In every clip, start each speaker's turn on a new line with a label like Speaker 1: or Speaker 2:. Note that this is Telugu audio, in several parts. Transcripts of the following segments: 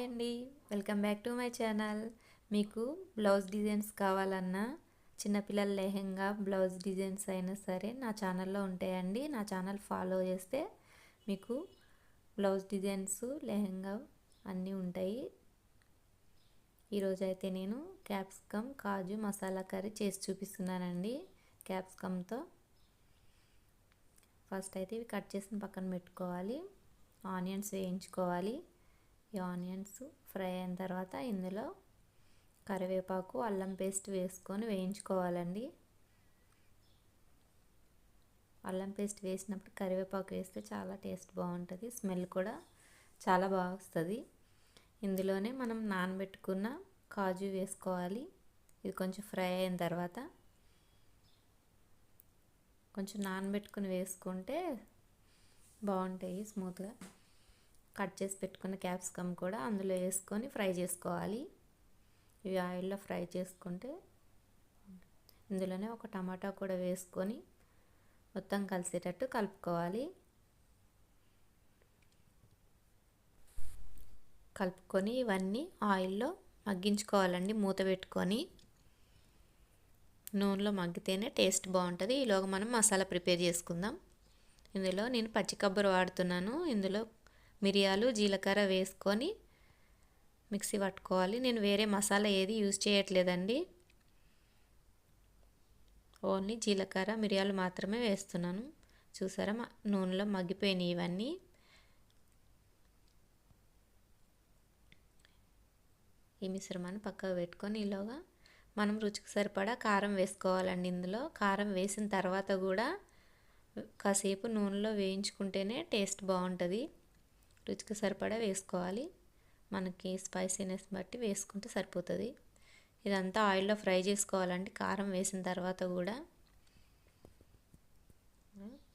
Speaker 1: అండి, welcome back to my channel. మీకు బ్లౌజ్ డిజైన్స్ కావాలన్నా చిన్నపిల్లల లెహెంగా బ్లౌజ్ డిజైన్స్ అయినా సరే నా ఛానల్లో ఉంటాయండి. నా ఛానల్ ఫాలో చేస్తే మీకు బ్లౌజ్ డిజైన్స్ లెహెంగా అన్నీ ఉంటాయి. ఈరోజైతే నేను క్యాప్సికమ్ కాజు మసాలా కర్రీ చేసి చూపిస్తున్నానండి. క్యాప్సికమ్తో ఫస్ట్ అయితే ఇవి కట్ చేసిన పక్కన పెట్టుకోవాలి. ఆనియన్స్ వేయించుకోవాలి. ఈ ఆనియన్స్ ఫ్రై అయిన తర్వాత ఇందులో కరివేపాకు అల్లం పేస్ట్ వేసుకొని వేయించుకోవాలండి. అల్లం పేస్ట్ వేసినప్పుడు కరివేపాకు వేస్తే చాలా టేస్ట్ బాగుంటుంది, స్మెల్ కూడా చాలా బాగా వస్తుంది. ఇందులోనే మనం నానబెట్టుకున్న కాజు వేసుకోవాలి. ఇది కొంచెం ఫ్రై అయిన తర్వాత కొంచెం నానబెట్టుకుని వేసుకుంటే బాగుంటాయి స్మూత్గా. కట్ చేసి పెట్టుకున్న క్యాప్సికమ్ కూడా అందులో వేసుకొని ఫ్రై చేసుకోవాలి. ఇవి ఆయిల్లో ఫ్రై చేసుకుంటే ఇందులోనే ఒక టమాటా కూడా వేసుకొని మొత్తం కలిసేటట్టు కలుపుకోవాలి. కలుపుకొని ఇవన్నీ ఆయిల్లో మగ్గించుకోవాలండి. మూత పెట్టుకొని నూనెలో మగ్గితేనే టేస్ట్ బాగుంటుంది. ఈలోగా మనం మసాలా ప్రిపేర్ చేసుకుందాం. ఇందులో నేను పచ్చి కొబ్బరి వాడుతున్నాను. ఇందులో మిరియాలు జీలకర్ర వేసుకొని మిక్సీ పట్టుకోవాలి. నేను వేరే మసాలా ఏది యూజ్ చేయట్లేదండి, ఓన్లీ జీలకర్ర మిరియాలు మాత్రమే వేస్తున్నాను. చూసారా నూనెలో మగ్గిపోయినాయి ఇవన్నీ. ఈ మిశ్రమాన్ని పక్కకు పెట్టుకొని ఈలోగా మనం రుచికి సరిపడా కారం వేసుకోవాలండి. ఇందులో కారం వేసిన తర్వాత కూడా కాసేపు నూనెలో వేయించుకుంటేనే టేస్ట్ బాగుంటుంది. రుచికి సరిపడా వేసుకోవాలి. మనకి స్పైసీనెస్ బట్టి వేసుకుంటే సరిపోతుంది. ఇదంతా ఆయిల్లో ఫ్రై చేసుకోవాలండి కారం వేసిన తర్వాత కూడా.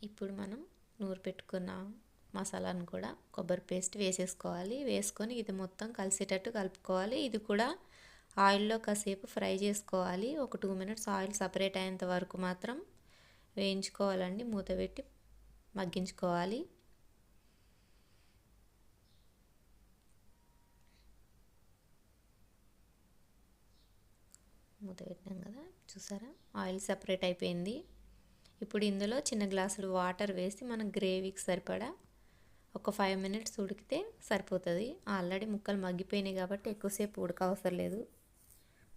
Speaker 1: ఇప్పుడు మనం నూరు పెట్టుకున్న మసాలాను కూడా కొబ్బరి పేస్ట్ వేసేసుకోవాలి. వేసుకొని ఇది మొత్తం కలిసేటట్టు కలుపుకోవాలి. ఇది కూడా ఆయిల్లో కాసేపు ఫ్రై చేసుకోవాలి. ఒక 2 minutes ఆయిల్ సపరేట్ అయ్యేంత వరకు మాత్రం వేయించుకోవాలండి. మూత పెట్టి మగ్గించుకోవాలి. మూత పెట్టినాం కదా, చూసారా ఆయిల్ సపరేట్ అయిపోయింది. ఇప్పుడు ఇందులో చిన్న గ్లాసులు వాటర్ వేసి మనం గ్రేవీకి సరిపడా ఒక 5 minutes ఉడికితే సరిపోతుంది. ఆల్రెడీ ముక్కలు మగ్గిపోయినాయి కాబట్టి ఎక్కువసేపు ఉడక అవసరం లేదు.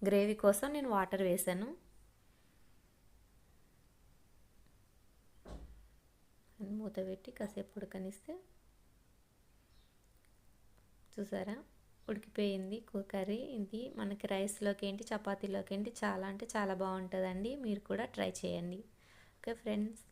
Speaker 1: గ్రేవీ కోసం నేను వాటర్ వేసాను. మూత పెట్టి కాసేపు ఉడకనిస్తే చూసారా ఉడికిపోయింది కర్రీ. ఇది మనకి రైస్లోకి ఏంటి చపాతీలోకి ఏంటి చాలా అంటే చాలా బాగుంటుందండి. మీరు కూడా ట్రై చేయండి. Okay friends.